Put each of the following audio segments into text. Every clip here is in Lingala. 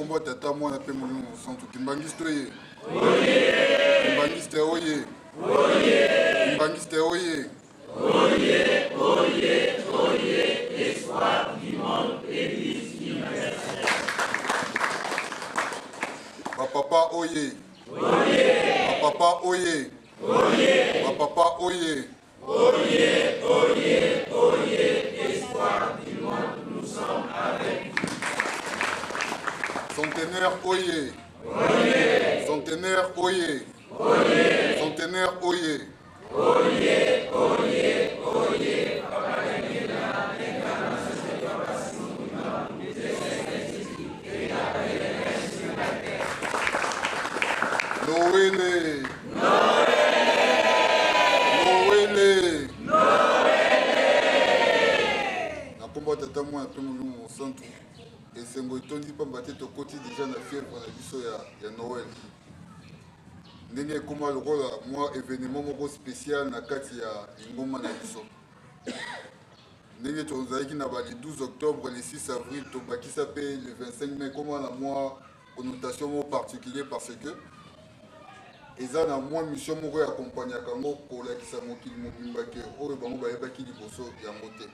kombo tata mwana pe molimo santu kimbangiste oye kimbangiste oye kimbangiste oye espoir du monde, église universelle. Papa oye papa oye papa oye Espoir du monde, nous sommes avec vous. Centenaire oye centenaire oye centenaire oye Noël nakomba tata mwana pe molimo mosantu esengo etondi pamba te tokoti deja na fièvre na biso ya Noël ndenge ekoma lokola mwa événement moko spécial na kati ya lingoma na biso ndenge tozalaki na ba le 12 octobre le 6 avril tobakisa pe le 25 mai ekoma na mwa connotation moko particulier parce que eza na mwa mission moko ya akompagnaka yango kolakisa mokili mobimba ke oyo bango bayebaki liboso yango te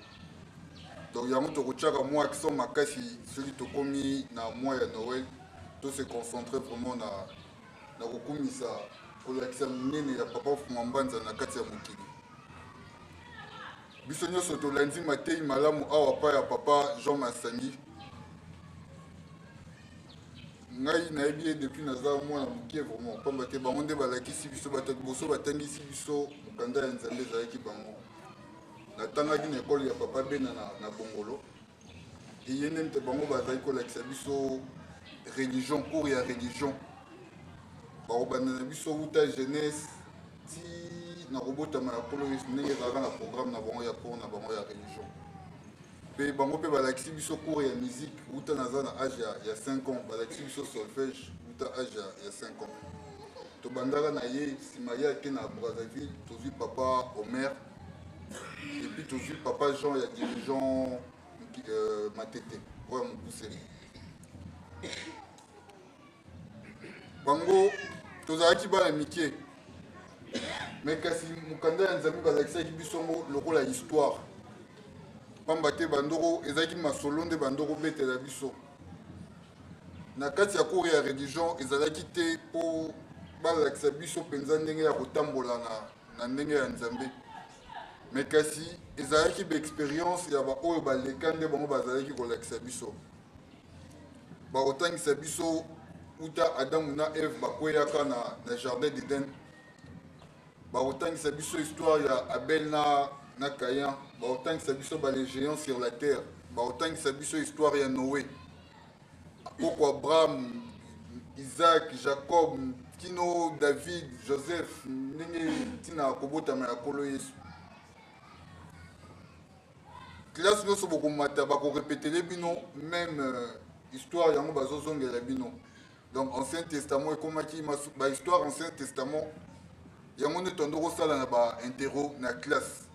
donc yango tokotiaka mwa accent makasi soki tokomi na mwa ya Noël tose concentre vraiment na kokumisa kolakisa monene ya papa Fuma Mbanza na kati ya mokili biso nyonso tolandi matei malamu awa pa ya papa Jean Masangi ngai nayebi ye depuis naza mwana mokie vraiment pamba te bango nde balakisi biso bato liboso batangisi biso mokanda ya nzambe ezalaki bango natangaki na ekole ya papa bena na bongolo eye nde mte bango bazali kolakisa biso religion cours ya religion bakobanda na biso wuta jeunesse ti na kobotama ya kolo yesu ndenge ezalaka na programme na bango ya cours na bango ya religion mpe bango mpe balakisi biso cours ya musique wuta naza na age ya 5 ans balakisi biso solfège wuta age ya 5 ans tobandaka na ye nsima ye ake na Brazzaville tozwi papa Omer et puis tozwi papa Jean ya dirigeant Matete oyo ya mopuseli bango tozalaki bana mike mais kasi mokanda ya nzambe balakisaki biso ngo lokola histoire pamba te bandoko ezalaki masolo nde bandoko betela biso na kati ya cours ya religion ezalaki te mpo balakisa biso mpenza ndenge ya kotambola na ndenge ya nzambe mais kasi ezalaki baexpérience ya baoyo baleka nde bango bazalaki kolakisa biso bakotangisa biso uta Adamu na Eve bakweyaka na jardin d'Eden bakotangisa biso histoire ya Abel na Caïn bakotangisa biso les géants sur la terre bakotangisa biso histoire ya Noé poko Abraham Isaac Jacob kino David Joseph ndenge ntina kobotama ya kolo Yesu classe nyonso bokomata bakorepetele bino même histoire yango bazozongela bino donc ancien testament ekomaki bahistoire ancien testament yango nde tondo kosala na bainterro na classe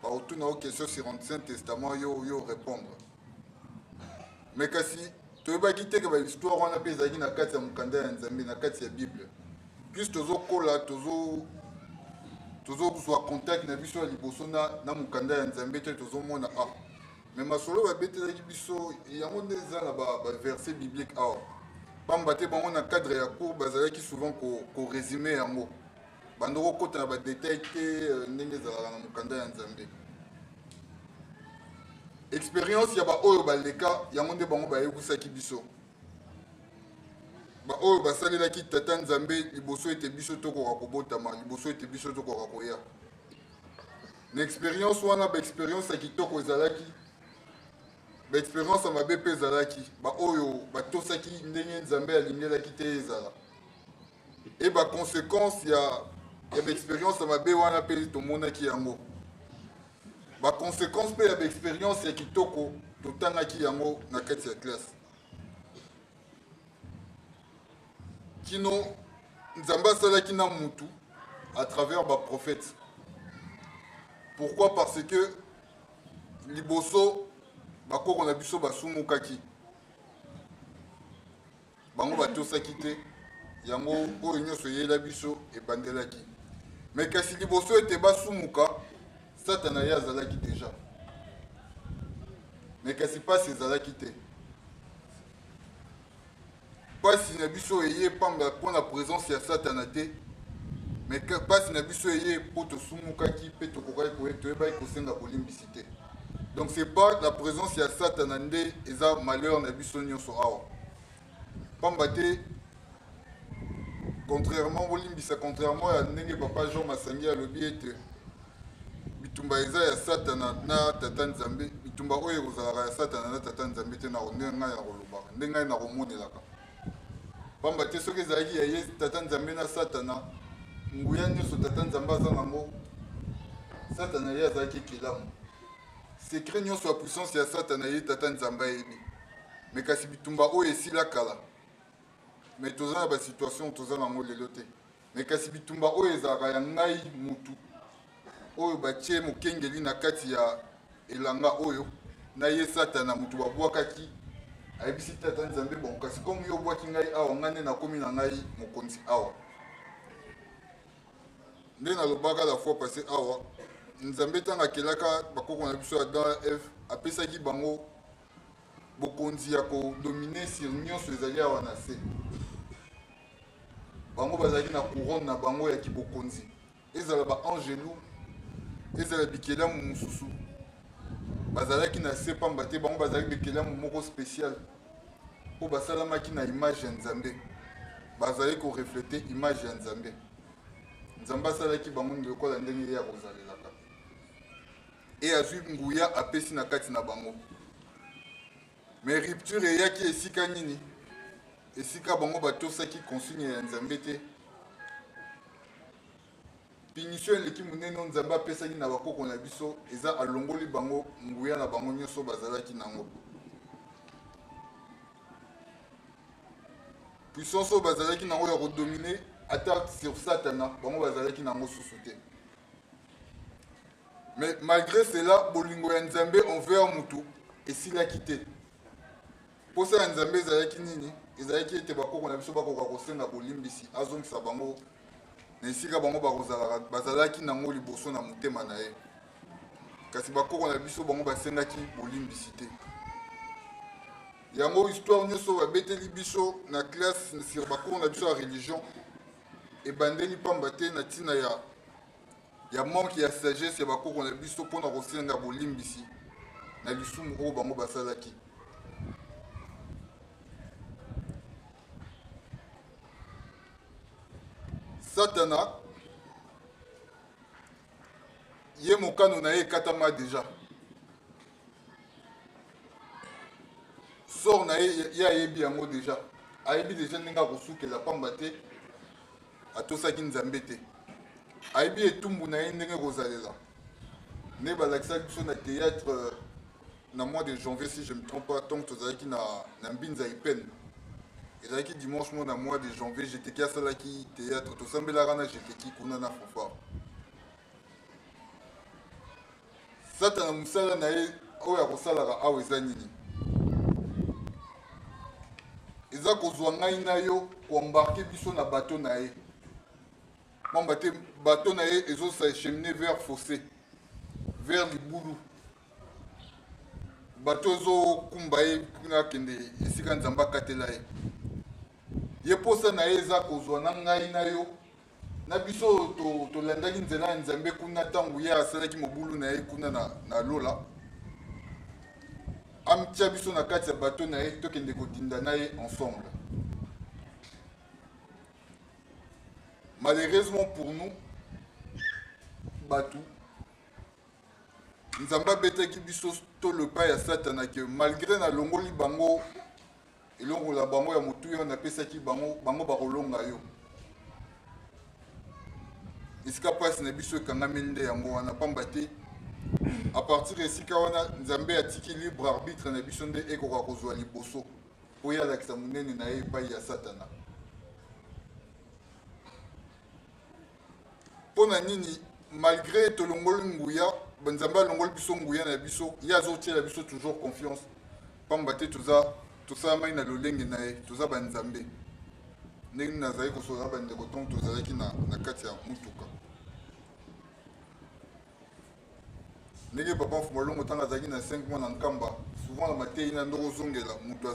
baotuna o question sur ancien testament yo répondre mais kasi toyebaki teke bahistoire wana mpe ezalaki na kati ya mokanda ya nzambe na kati ya bible plus tozokola tozozwa contact na biso ya liboso na mokanda ya nzambe te tozomona mais masolo babetelaki biso yango nde eza na baverset biblique awa pamba te bango na cadre ya cours bazalaki souvent koresume yango bando kokota na badetail te ndenge ezalaka na mokanda ya nzambe expérience ya baoyo baleka yango nde bango bayebisaki biso baoyo basalelaki tata nzambe liboso ete biso tokoka kobotama liboso ete biso tokoka koya na expérience wana baexpérience ya kitoko ezalaki baexpérience ya mabe mpe ezalaki baoyo batosaki ndenge nzambe alingelaki te ezala e baconséquence ya baexpérience ya mabe wana mpe tomonaki yango baconséquence mpe ya baexpérience ya kitoko totangaki yango na kati ya classe kino nzambe asalaki na mutu à travers baprophète pourquoi parce que liboso bakoko na biso basumukaki bango batosaki te yango oyo nyonso eyela biso ebandelaki. Mais kasi liboso ete basumuka Satana ye azalaki déjà. Mais kasi pasi ezalaki te. Pasi na biso eye pamba pour la présence ya Satana te. Mais pasi na biso eye pour tosumukaki pe tokokaki koyeba kosenga bolimbisi te. Donc c'est pas la présence ya Satana nde eza malheur na biso nyonso awa. Pamba te contrairement à ndenge papa Jean Masangi alobi ete bitumba eza ya Satana na tata Nzambe, bitumba oyo kozalaka ya Satana na tata Nzambe te na ndenge ngai na kolobaka, ndenge ngai na komonelaka. Pamba te soki ezalaki ya ye tata Nzambe na Satana, nguya nyonso tata Nzambe aza nango, Satana ye azalaki kelamu. Secret nyonso ya puissance ya Satana ye tata Nzambe ayebi. Mais kasi bitumba oyo esila kala. Mais toza na ba situation toza nango lelo te. Mais kasi bitumba oyo ezalaka ya ngai mutu oyo batie mokengeli na kati ya elanga oyo na ye Satana mutu babwakaki ayebisi tata Nzambe bon kasi comme yo bwaki ngai awa ngane nakomi na ngai mokonzi awa. Nde nalobaka la fois passée awa Nzambe tanga akelaka bakoko na biso Adam Eve apesaki bango bokonzi ya kodomine sur nyonso ezali awa na se. Bango bazalaki na couronne na bango ya kibokonzi. Ezala ba angelu, ezala bikelamu mususu. Bazalaki na se pamba te bango bazalaki bikelamu moko spécial. Po basalamaki na image ya Nzambe. Bazalaki ko refléter image ya Nzambe. Nzambe asalaki bango lokola ndenge ya kozalelaka. Et azwi nguya apesi na kati na bango. Mais rupture eyaki esika nini? Esika bango batosaki consigne ya Nzambe te. Punition eleki munene Nzambe apesaki na bakoko na biso eza alongoli bango nguya na bango nyonso bazalaki nango. Puissance oyo bazalaki nango ya kodomine attaque sur Satana bango bazalaki nango susu te. Mais malgré cela bolingo ya Nzambe envers mutu esilaki te. Posa ya Nzambe ezalaki nini? Ezalaki ete bakoko na biso bakoka kosenga bolimbisi azongisa bango na esika bango bakozalaka bazalaki nango liboso na motema na ye. Kasi bakoko na biso bango basengaki bolimbisi te. Yango histoire nyonso babeteli biso na classe sur bakoko na biso ya religion ebandeli pamba te na ntina ya manque ya sagesse ya bakoko na biso mpona kosenga bolimbisi na lisumu oyo bango basalaki. Satana ye mokano na ye ekatama déjà. Sort na ye ayebi yango déjà. Ayebi déjà ndenge akosukela pamba te atosaki Nzambe te. Ayebi etumbu na ye ndenge kozalela. Ne balakisaki biso na théâtre na mois de janvier si je ne me trompe pas tant que tozalaki na Mbinza Ipene. Ezalaki dimanche na mois de janvier j'étais qui asalaki théâtre tosambelaka na j'étais qui kuna na fanfare. Satana musala na ye oyo akosalaka awa eza nini? Eza kozwa ngai na yo koembarke biso na bateau na ye. Mamba te bateau na ye ezosacheminer vers fossé, vers libulu. Bateau ezokumba ye kuna kende esika Nzambe akatela ye. Ye posa na ye eza kozwa na ngai na yo na biso tolandaki nzela ya Nzambe kuna ntango ye asalaki mobulu na ye kuna na lola amtia biso na kati ya bateau na ye tokende kodinda na ye ensemble. Malheureusement pour nous batou Nzambe abetaki biso to le pas ya Satana que malgré na longoli bango elongo la bango ya motu yo na pesaki bango bakolonga yo. Esika pasi na biso ekangami nde yango wana pamba te à partir esika wana Nzambe atiki libre arbitre na biso nde ekoka kozwa liboso po ya lakisa munene na ye epai ya Satana. Pona nini malgré tolongoli nguya Nzambe alongoli biso nguya na biso ye azotiela biso toujours confiance pamba te toza tosalamai na lolenge na ye toza banzambe ndenge nazali kosola bandeko ntongo tozalaki na kati ya mutuka ndenge papa Mfumolongo ntango azalaki na 5 mois na nkamba souvent na mateyi na ndoko ozongela moto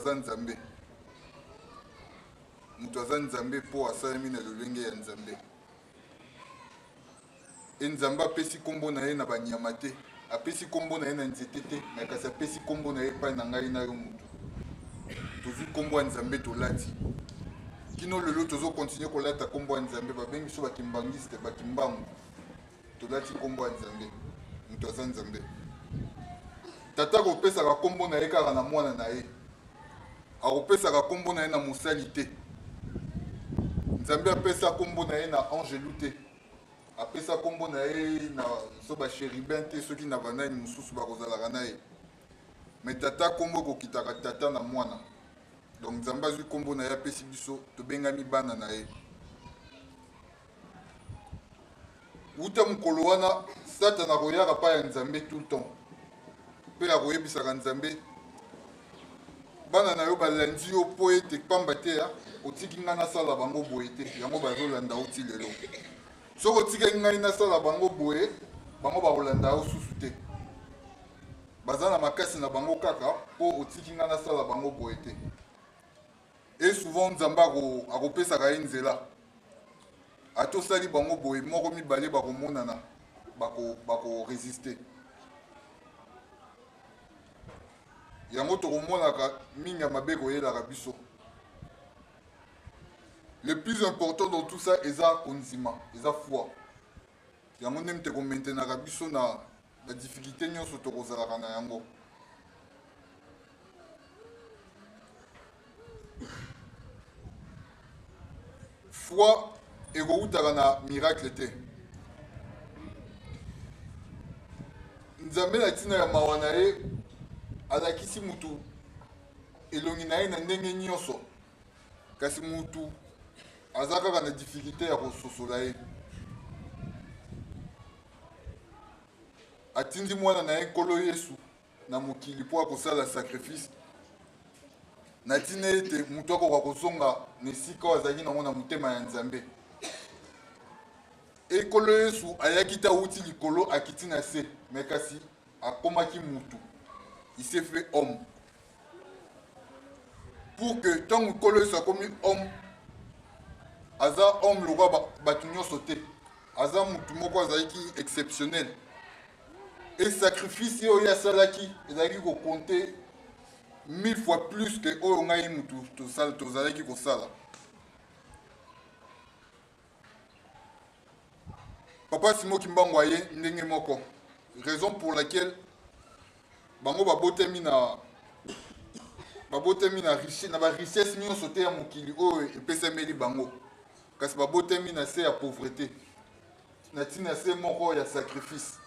aza nzambe mpo asalemi na lolenge ya nzambe nzambe apesi nkombo na ye na banyama te apesi nkombo na ye na nzete te me kasi apesi nkombo na ye epai na ngai na yo motu tozwi nkombo ya nzambe tolati kino lelo tozokontinue kolata nkombo ya nzambe babengi biso bakimbangiste bakimbangu tolati nkombo ya nzambe moto aza nzambe tata akopesaka nkombo na ye kaka na mwana na ye akopesaka nkombo na ye na mosali te nzambe apesa nkombo na ye na angelu te apesa nkombo na ye na so bashéribin te soki na banani mosusu bakozalaka na ye me tata nkombo ekokitaka tata na mwana donc nzambe azwi nkombo na ye apesi biso tobengami bana na ye wuta mokolo wana satana akoyaka pa ya nzambe tout le temps mpe akoyebisaka nzambe bana na yo balandi yo mpo ete pamba te ya otiki ngai nasala bango boye te yango bazolanda oti lelo soki otikaki ngai nasala bango boye bango bakolanda yo susu te baza na makasi na bango kaka mpo otiki ngai nasala bango boye te e souvent nzambe akopesaka ye nzela atosali bango boye moko mibale bakomonana bakoresiste yango tokomonaka mingi ya mabe koyelaka biso le plus important dans tout ça eza kondima eza foi yango nde mte komaintenaka biso na difficulté nyonso tokozalaka na yango foi ekowutaka na miracle te nzambe na ntina ya mawa na ye alakisi mutu elongi na ye na ndenge nyonso kasi mutu aza kaka na difficulté ya kososola ye atindi mwana na ye nkolo yesu na mokili mpo akosala sacrifice na ntina ete mutu akoka kozonga na esika oyo azalaki nango na motema ya nzambe ekolo yesu ayaki te awuti likolo akiti na se me kasi akomaki mutu il s'est fait homme pour que ntango ekolo yesu akomi homme aza homme lokwa bato nyonso te aza mutu moko azalaki exceptionnel et sacrifice oyo asalaki ezalaki kokonte 1000 fois plus que oyo ngai mutu tozalaki kosala papa Simon Kimbangu aye ndenge moko raison pour laquelle bango babotemi na richesse na richesse nyonso te ya mokili oyo epesameli bango kasi babotemi na se ya pauvreté na ntina se moko ya sacrifice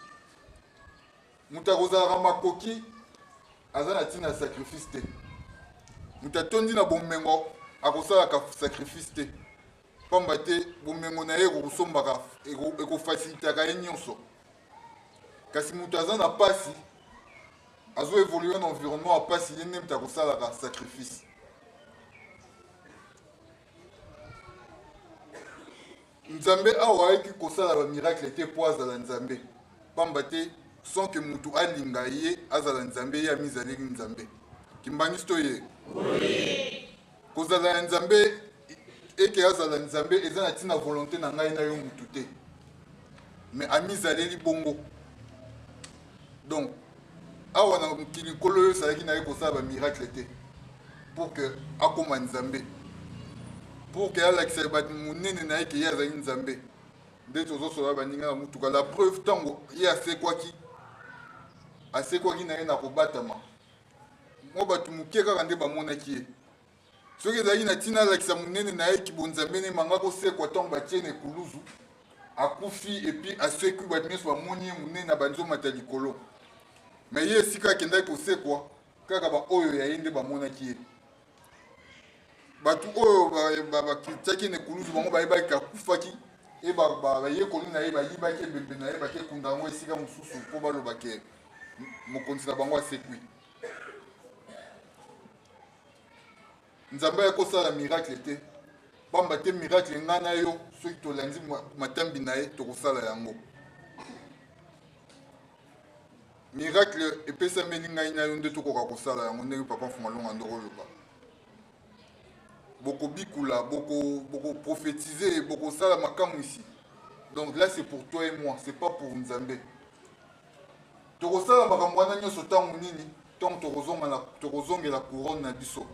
mutu akozalaka makoki aza na ntina ya sacrifice te mutu atondi na bomengo akosalaka sacrifice te pamba te bomengo na ye ekokosombaka ekofasilitaka ye nyonso kasi mutu aza na pasi azoévolue na environnement ya pasi ye nde mutu akosalaka sacrifice nzambe awa ayaki kosala bamiracle te mpo azala nzambe pamba te sans que mutu alinga ye azala nzambe ye amizaleli nzambe kimbangisi to ye kozala ya nzambe eke azala nzambe eza na ntina volonté na ngai na yo mutu te me amizaleli bongo donc awa na mokili nkolo oyo ezalaki na ye kosala bamiracle te pour que akoma nzambe pour que alakisa bato monene na ye ke ye azali nzambe nde tozosola baninga na mutuka la preuve ntango ye asekwaki na ye na kobatama mo bato moke kaka nde bamonaki ye soki ezalaki na ntina alakisa monene na ye kibonzambe ne manga kosekwa ntango batie na ekuluzu akufi epuis asekwi bato nyonso bamoni ye monene na banzomata likolo me ye esika akendaki kosekwa kaka baoyo ya ye nde bamonaki ye bato oyo bakitiaki na ekuluzu bango bayebaki akufaki e bayekoli na ye bayibaki ebembe na ye bakekunda yango esika mosusu mpo balobake mokonzi na bango asekwi nzambe akosala miracle te pamba te miracle nga na yo soki tolandi matambi na ye tokosala yango. Miracle epesameli ngai na yo nde tokoka kosala yango ndenge papa Mfumalonga ndoko loba. Boko bikula, boko prophétiser, boko sala makamu ici. Donc là c'est pour toi et moi, c'est pas pour Nzambe. Tokosala makambo wana nyonso ntango nini ntango tokozongela couronne na biso.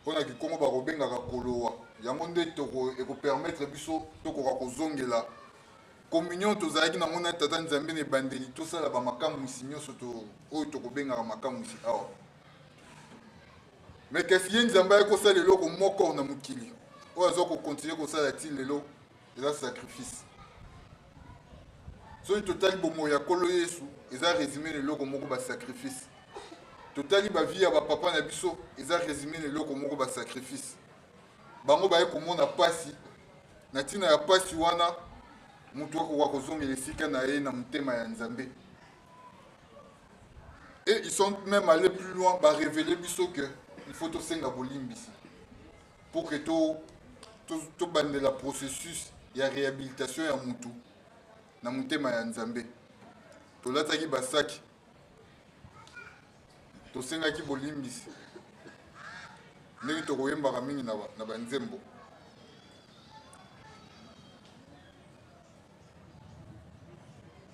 Mpona kikongo bakobengaka kolowa yango nde ekopermettre biso tokoka kozongela communion tozalaki nango na tata Nzambe na ebandeli tosala bamakamu isi nyonso oyo tokobengaka makamu isi awa. Mais kasi ye Nzambe akosala eloko moko na mokili oyo aza kokontinue kosala ti lelo eza sacrifice. Soki totali bomoi ya Nkolo Yesu eza résumé leloko moko basacrifice. Totali bavie ya bapapa na biso eza résumé leloko moko basacrifice. Bango baye komona pasi na ntina ya pasi wana mutu akoka kozongela esika na ye na motema ya Nzambe. Et ils sont même allés plus loin, bah révéler biso que il faut tosenga bolimbisi pour que to bandela processus ya réhabilitation ya mutu na motema ya Nzambe. Tolataki basaki tosengaki bolimbisi ndenge tokoyembaka mingi na banzembo.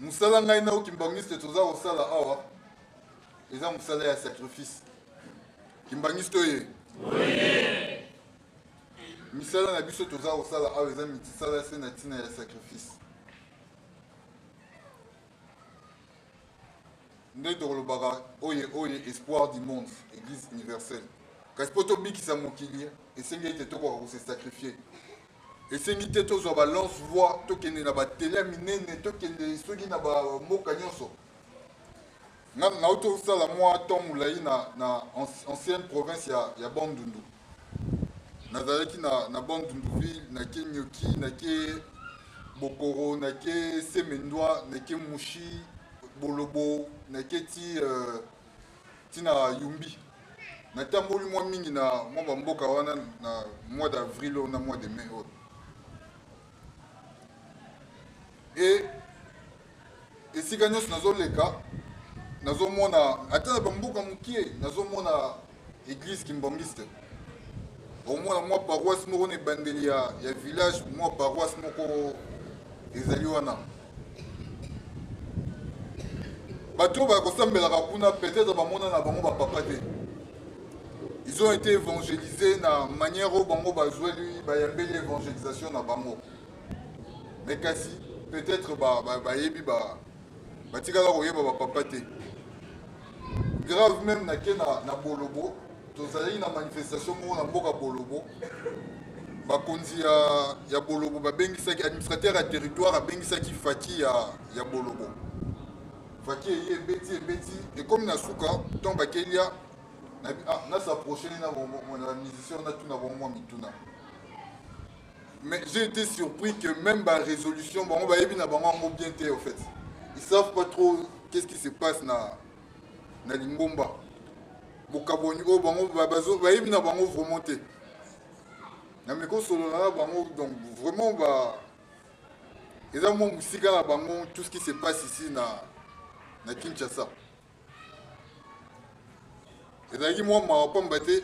Musala ngai na okimbangiste toza kosala awa eza musala ya sacrifice. Kimbangiste oye misala na biso toza kosala awa eza misala se na ntina ya sacrifice. Nde tokolobaka oye espoir du monde, église universelle. Kasi po tobikisa mokili esengi ete tokoka kose sacrifier. Esengi te tozwa balance voix tokende na batele minene tokende soki na bamoka nyonso. Nauti tosala mwa temps molai na ancienne province ya Bandundu. Nazalaki na Bandunduville, nake Nyoki, nake Bokoro, nake Semendwa, nake Mushi, Bolobo, nake ti na Yumbi. Natamboli mwa mingi na mwa bamboka wana na mois d'avril na mois de mai. Et esika nyonso nazoleka nazomona ata na bamboka mokie nazomona église kimbangiste. Omona mwa paroisse moko na ebandeli ya village mwa paroisse moko ezali wana. Bato bakosambelaka kuna peut-être bamona na bango bapapa te. Ils ont été évangélisés na manière oyo bango bazweli bayambeli évangélisation na bango. Mais kasi peut-être bayebi batikala koyeba bapapa te. Grave même nake na Bolobo tozalaki na manifestation moko na mboka Bolobo. Bakonzi ya Bolobo babengisaki administrateur ya territoire abengisaki faki ya Bolobo. Faki ebeti ekomi na suka ton bakelia na s'approcher na musicien na tuna bomwa mituna. Mais j'ai été surpris que même la résolution, bon, on va bien en fait. Ils savent pas trop qu'est-ce qui se passe na Lingomba. Bokaboni o bango bazo ba yebina bango remonter. Na meko solo na bango donc vraiment ils ont mon musika na bango tout ce qui se passe ici na Kinshasa. Et là moi ma pamba te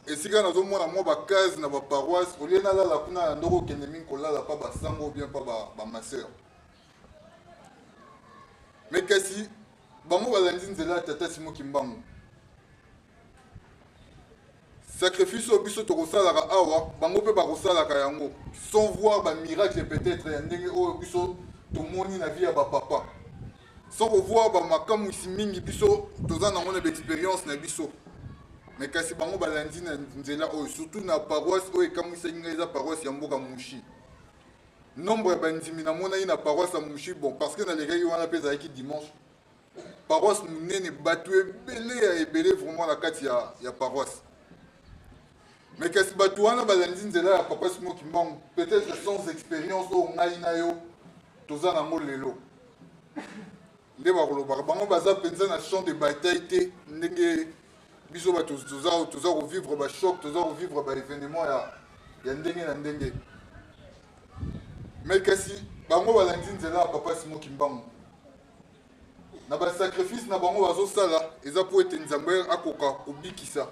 esika nazomona mwa bakaze na baparoisse olie nalala kuna na ndoko okende mingi kolala pa basango bien pa bamasseur. Mais kasi bango balandi nzela ya tata Simon Kimbangu. Sacrifice oyo biso tokosalaka awa bango mpe bakosalaka yango sans voir bamiracle peut-être ya ndenge oyo biso tomoni na vie ya bapapa, sans revoir bamakamu isi mingi biso toza nango na baexpérience na biso. Mais kasi bango balandi na nzela oyo surtout na paroisse oyo ekamwisaki ngai eza paroisse ya mboka Mushi. Nombre ya bandimi namonaki na paroisse ya Mushi bon parce que nalekaki wana mpe ezalaki dimanche. Paroisse monene bato ebele vraiment na kati ya paroisse. Mais kasi bato wana balandi nzela ya papa Simon Kimbangu peut-être sans expérience oyo ngai na yo toza nango lelo. Nde bakolobaka bango baza mpenza na champ de bataille te ndenge biso bato toza kovivre bachoc, toza kovivre baévénement ya ndenge na ndenge. Mais kasi bango balandi nzela ya papa Simon Kimbangu na basacrifice na bango bazosala eza po ete nzambe akoka kobikisa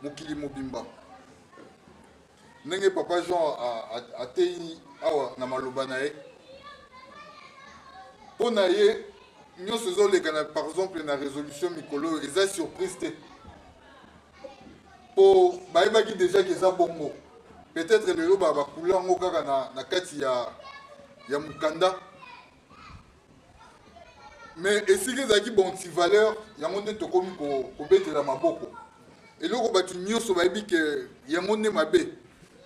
mokili mobimba. Ndenge papa Jean atei awa na maloba na ye mpo na ye nyonso ezoleka na par exemple na résolution mikolo eza surprise te po bayebaki déjà ke eza bongo. Peut-être lelo bakula yango kaka na kati ya mokanda, mais esika ezalaki bonti valeur yango nde tokomi kobetela maboko. Eloko bato nyonso bayebi ke yango nde mabe,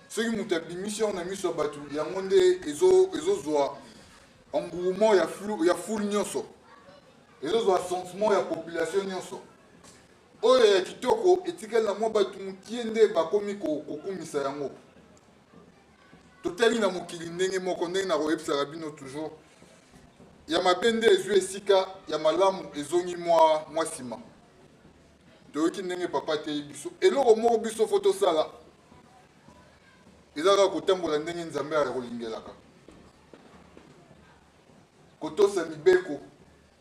soki moto abimisi yango na miso ya bato yango nde ezozwa engouement ya foule nyonso, ezozwa sentiment ya population nyonso. Oyo ya kitoko etikali na mwa bato mokie nde bakomi kokumisa yango. Totali na mokili ndenge moko ndenge na koyebisaka bino toujours ya mabe nde ezwi esika ya malamu ezongi mwa nsima. Toyoki ndenge papa atei biso eloko moko biso fo tosala ezaka kotambola ndenge nzambe akolingelaka, kotosa mibeko,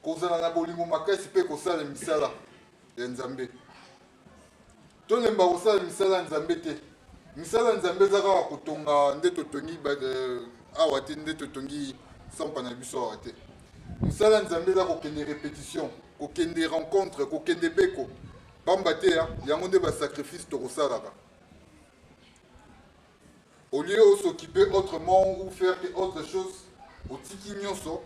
kozala na bolingo makasi mpe kosala misala ya nzambe. Tolemba kosala misala ya nzambe te. Misala nzambe za kaka kotonga nde totongi awa te, nde totongi sampa na biso awa te. Misala nzambe za kokende répétition, kokende rencontre, kokende beko. Pamba te yango nde basacrifice tokosalaka. Au lieu de s'occuper autrement ou faire autre chose, au tiki nyonso,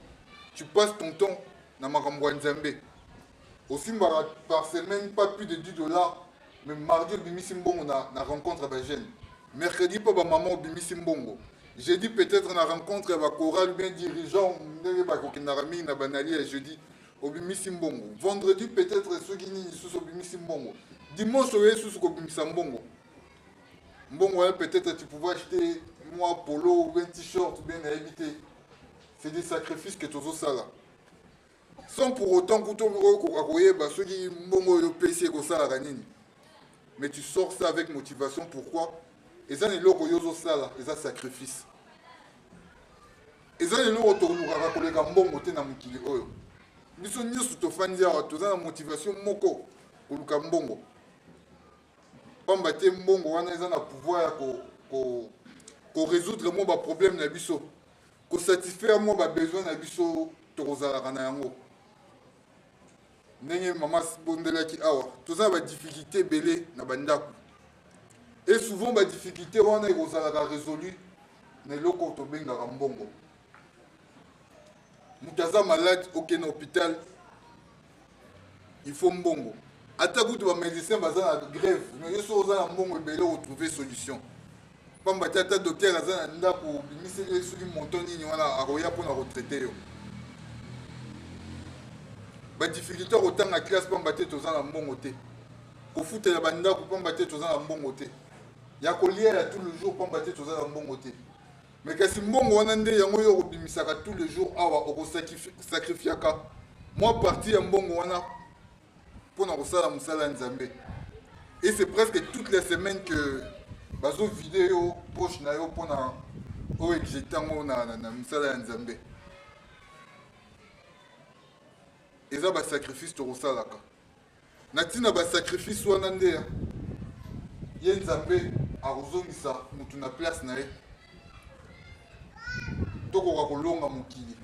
tu passes ton temps na makambo ya nzambe. Aussi par semaine pas plus de $10. Mais mardi, Bimisi Mbongo na rencontre avec jeune. Mercredi, pas maman au Bimisi Mbongo. Jeudi, peut-être na rencontre avec choral bien dirigeant. Na banali jeudi au Bimisi Mbongo. Vendredi, peut-être ceux qui n'y sont au Bimisi Mbongo. Dimanche, sous au Bimisi Mbongo. Mbongo, peut-être tu pouvais acheter moi polo ou un t-shirt bien à éviter. C'est des sacrifices que tu as ça. Sans pour autant que tu aies ceux qui Mbongo le PC comme ça la nini. Mais tu sors ça avec motivation. Pourquoi? Et ça, c'est un sacrifice. Et ça, c'est un mbongo te na mukili oyo. Biso nyusu to fandia toza na motivation moko koluka mbongo. Pamba te mbongo wana eza na pouvoir ya ko résoudre mo ba problème na biso. Ko satisfaire mo ba besoin na biso to kozala na yango. Ndenge mama bondelaki awa toza ba difficulté belé na bandako. Et souvent ba difficulté wana ekozala résolu na loko to benga mbongo. Mutaza malade aucun hôpital il faut mbongo. Ata kutu ba médecin baza na grève mais yeso oza na mbongo belé retrouver solution. Pamba tata docteur aza na ndako bimiseli soki monton nini wana akoya pona retraiter yo. Ba difficulté autant na classe pamba te toza na mbongo te. Ko futela banda ko pamba te toza na mbongo te. Ya ko lier tous les jours pamba te toza na mbongo te. Mais kasi mbongo wana nde yango yo kobimisaka tous les jours awa oko sacrifiaka. Moi partie ya mbongo wana pona kosala musala nzambe. Et c'est presque toutes les semaines que bazo vidéo poche na yo pona o exetango na musala nzambe. Eza ba sacrifice to kosalaka. Natina ba sacrifice wana nde ye nzambe akozongisa mutu na place na ye. Tokoka kolonga mokili.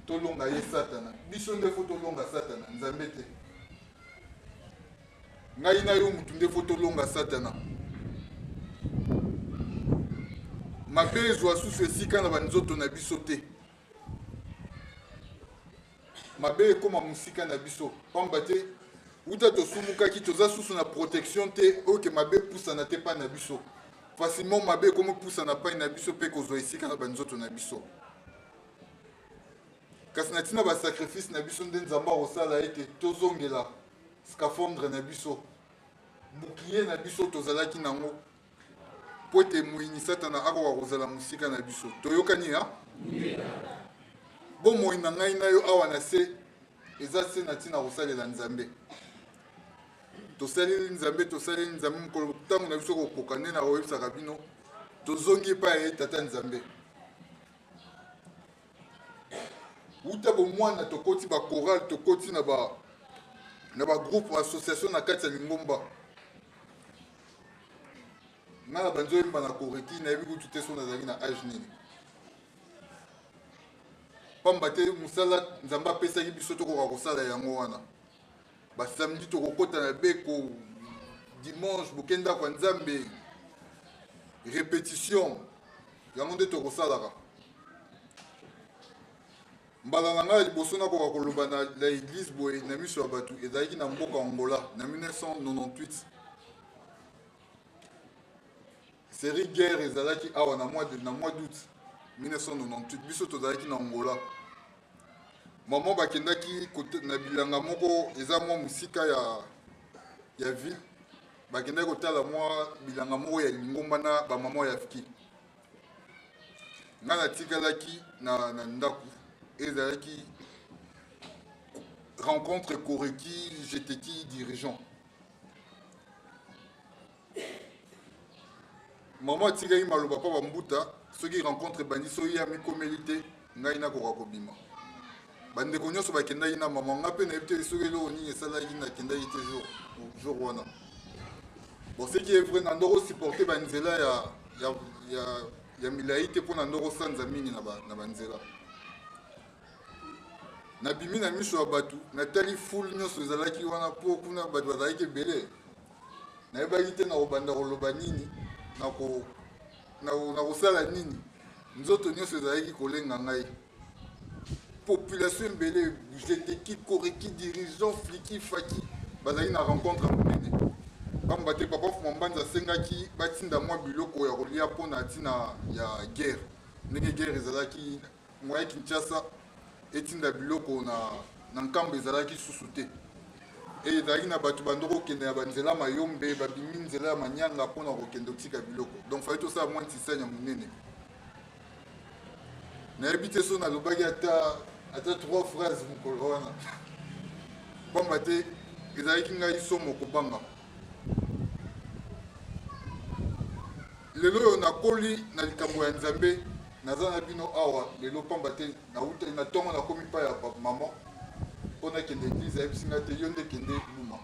Tolonga ye satana. Biso nde fo tolonga satana nzambe te. Ngai na yo mutu nde fo tolonga satana. Mabe ezwa susu esika na banzoto na biso te. Mabe ekoma musika na biso. Pamba te uta tosumukaki toza susu na protection te oke mabe poussa na te pa na biso. Facilement mabe comme poussa na pa na biso pe kozwa esika na banzoto na biso. Kasi na tina ba sacrifice na biso nde nzamba osala ete tozongela scaphandre na biso. Bouclier na biso tozalaki nango. Po ete muini satana akoka kozala musika na biso. Toyokani ha? Bon moi na ngai na yo awa na se eza se na tina kosalela nzambe. tosaleli nzambe mokolo ntango na biso kokoka nde na koyebisaka bino tozongi epai ya tata nzambe uta bomwana tokoti bachoral tokoti na bagroupe association na kati ya lingomba nga na banzoyemba na koreki nayebi kutu te so nazalaki na age nini pamba te mosala nzambe apesaki biso tokoka kosala yango wana basamedi tokokota na beko dimanche bokenda kwa nzambe répétition yango nde tokosalaka mbala na ngai liboso nakoka koloba na église boye na miso ya bato ezalaki na mboka Angola na 1998 série guerre ezalaki awa na mois d'août 1998 biso tozalaki na Angola mama bakendaki na bilanga moko eza mwa musika ya ville bakendaki kotala mwa bilanga moko ya lingomba na bamama ya fiki nga natikalaki na ndako ezalaki rencontre koreki jeteki dirigeant mama atikaki maloba mpa bambuta soki rencontre bandi soki ya mikomeli te ngai nakoka kobima bandeko nyonso bakendaki na mama nga mpe nayebi te soki eloko nini esalaki nakendaki te jour wana bon ce qui est vrai na ndoko supporte banzela ya milai te mpo na ndoko sanza mingi na banzela nabimi na miso ya bato natali foule nyonso ezalaki wana mpo kuna bato bazalaki ebele nayebaki te na kobanda koloba nini na kosala nini nzoto nyonso ezalaki kolenga ngai population ebele jeteki koreki dirigeant fliki faki bazalaki na rencontre monene pamba te papa Fumambanza asengaki batinda mwa biloko ya kolia mpona ntina ya guerre ndenge guerre ezalaki mwa ya Kinshasa etinda biloko na nkambo ezalaki susu te ezalaki na bato bando kokende ya banzela mayombe babimi nzela ya manyanga mpona kokende kotika biloko donc fali tosala mwa ntisanya monene nayebi te so nalobaki ata 3 phrases mokolo wana pamba te ezalaki ngai somo kobanga lelo oyo nakoli na likambo ya nzambe naza na bino awa lelo pamba te nautali na ntongo nakomi pa ya mama mpo nakende eglise ayebisi ngai te yo nde kende luma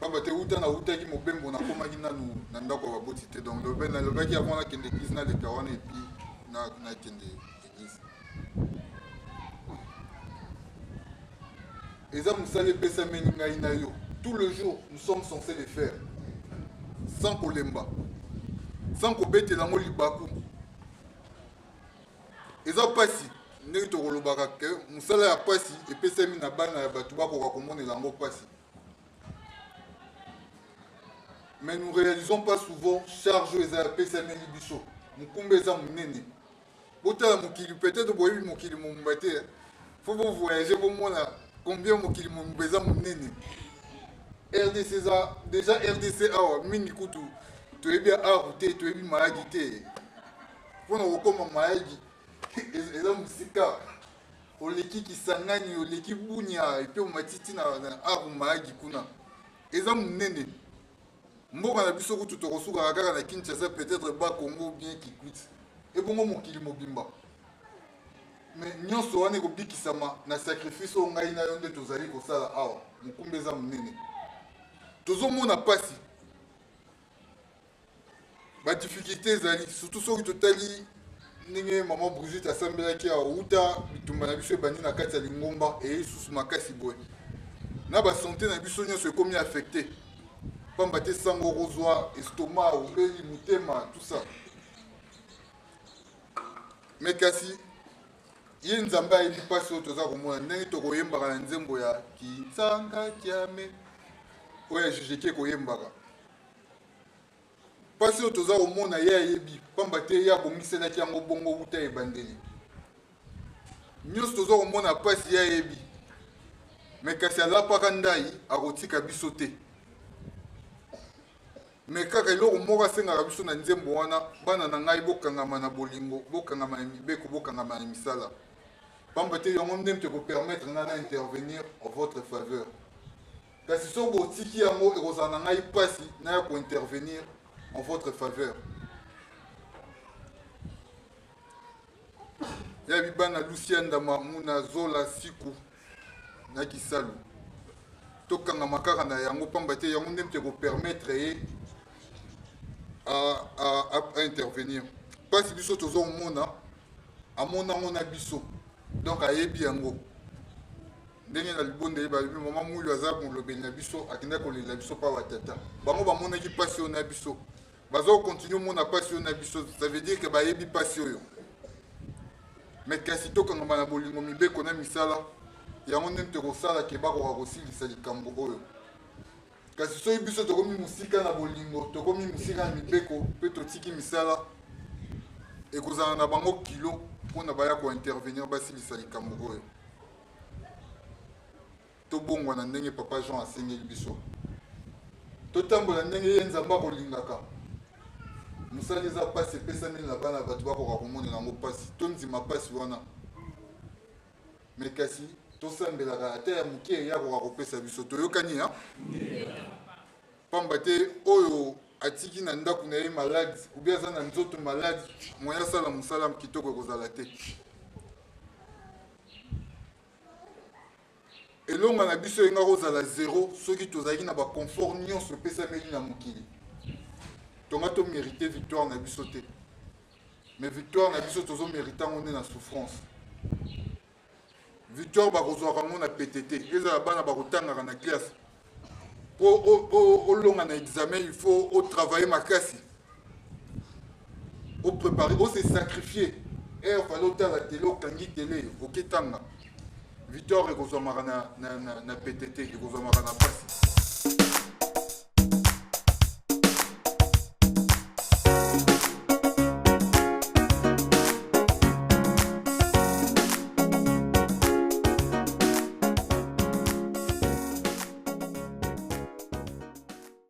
pamba te uta nautaki mobembo nakomaki nanu na ndako ya baboti te donc nalobaki avant nakende eglise naleka wana epi nakende eglise eza mosala epesameli ngai na yo tout le jour nous sommes censés le faire sans kolemba sans kobetela yango libaku eza pasi ndenge tokolobaka ke mosala ya pasi epesami na bana ya bato bakoka komonela yango pasi mais nous réalisons pas souvent charge oyo eza epesameli biso mokumba eza monene botala mokili peut-être boyebi mokili momumba te fo bovoyage bomona combien mokili momumba eza monene RDC eza déjà RDC awa mingi kutu toyebi aru te toyebi mayagi te mpona kokoma mayagi eza mosika oleki Kisangani oleki Bunia epe omatiti na aru mayagi kuna eza monene mboka na biso kutu tokosukaka kaka na Kinshasa peut-être ba Congo bien Kikwit ebongo mokili mobimba mais nyonso wana ekobikisama na sacrifice oyo ngai na yo nde tozali kosala awa mokumba eza monene tozomona pasi badifficulté ezali surtout soki totali ndenge mama Brigitte asambelaki awa uta bitumba na biso ebandi na kati ya lingomba eyesusu makasi boye na basante na biso nyonso ekomi affecté pamba te sango kozwa estomac obeli motema tout ça mais kasi ye nzambe ayebi mpasi oyo toza komona ndenge tokoyembaka na nzembo ya kinzanga kiame oyo ya jujeki ekoyembaka mpasi oyo toza komona ye ayebi pamba te ye abongiselaki yango bongo wuta ebandeli nyonso toza komona mpasi ye ayebi me kasi alapaka ndai akotika biso te me kaka eloko moko asengaka biso na nzembo wana bana na ngai bokangama na bolingo bokangama na mibeko bokangama na misala Pambate yango ndem te ko permettre ngana intervenir en votre faveur. Kasi so bo tiki yango ekozana ngai pasi na ya ko intervenir en votre faveur. Ya bibana Lucien Dama muna zola siku na kisalu. Tokanga makaka na yango pambate yango ndem te ko permettre à intervenir. Pasi biso tozo mona amona ngona biso. Donc à Ebiango. Ndenge na libonde ba bibi mama muyo azabu lobeli na biso akenda ko lela biso pa watata. Bango ba mona ki passion na biso. Bazo continue mona passion na biso, ça veut dire que ba yebi passion yo. Mais kasi to kanga na bolingo mibeko na misala yango ndemte ko sala ke ba ko kosilisa likambo oyo. Kasi so biso to komi musika na bolingo, to komi musika na mibeko pe to tiki misala e kozana na bango kilo pona baya ko intervenir basilisa likambo oyo. To bongwa na ndenge papa Jean asengeli biso. To tambola ndenge ye nzamba ko lingaka. Musali za pasi pesa mili na bana batu bako komona nango pasi. To nzima pasi wana. Mais kasi to sambelaka ata ya mukie ya ko kopesa biso to yokani ha. Pambate oyo atiki na ndako na ye malade ou bien za na nzoto malade moya sala musala kitoko kozala te. Elonga na biso yenga kozala zéro soki tozalaki na ba confort nyonso pesa meli na mokili. Tonga to mériter victoire na biso te. Mais victoire na biso tozo mériter ngone na souffrance. Victoire ba kozwaka ngo na PTT, eza bana ba kotanga na classe. Pour longa na examen, il faut travailler makasi. Au préparer, au se sacrifier. Et il fallait faire la télé, au kangi télé, au ketanga. Victoire et kozomara na PTT, et kozomara na passe.